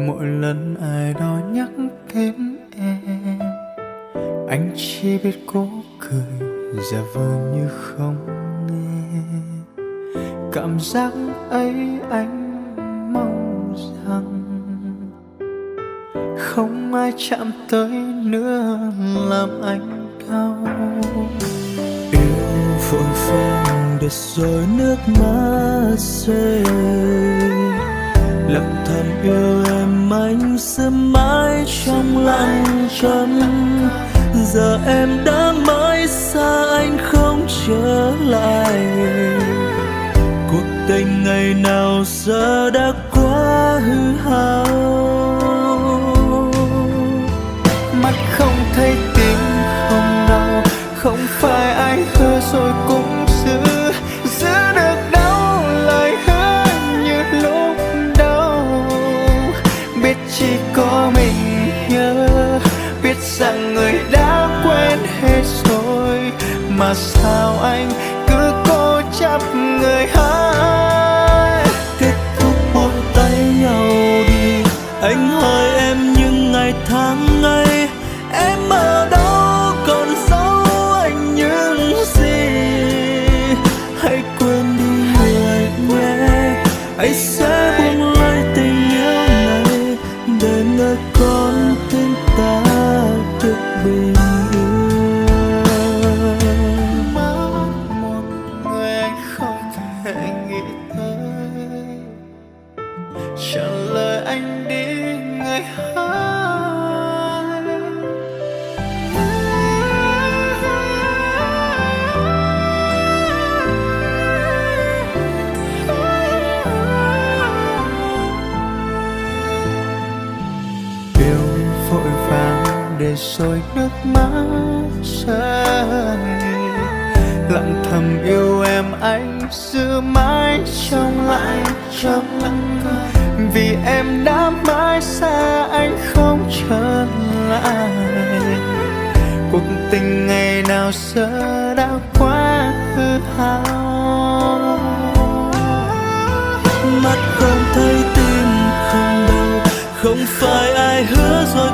Mỗi lần ai đó nhắc đến em, anh chỉ biết cố cười, giả vờ như không nghe. Cảm giác ấy anh mong rằng không ai chạm tới nữa làm anh đau. Yêu vội vàng để rồi nước mắt rơi, lặng thầm yêu em anh giữ mãi trong lặng trầm. Giờ em đã mãi xa anh không trở lại, cuộc tình ngày nào giờ đã quá hư hao. Mắt không thấy tim không đau, không phải ai hứa rồi cũng giữ được đâu. Lời hứa như lúc đầu, biết chỉ có mình nhớ, biết rằng người đã quên hết rồi, mà sao anh cứ cố chấp người hai. Kết thúc buông tay nhau đi, anh hỏi em những ngày tháng ấy em ở đâu, còn giấu anh những gì. Hãy quên đi người nhé, anh sẽ buông lơi tình yêu này để người con tim ta được bình yên. Mất một người anh không thể nghĩ tới, trả lời anh đi người hai. Yêu vội vàng để rồi nước mắt rơi, lặng thầm yêu em anh giữ mãi trong lặng trầm. Vì em đã mãi xa anh không trở lại, cuộc tình ngày nào giờ đã quá hư hao. Mắt không thấy tim không đau, không phải ai hứa rồi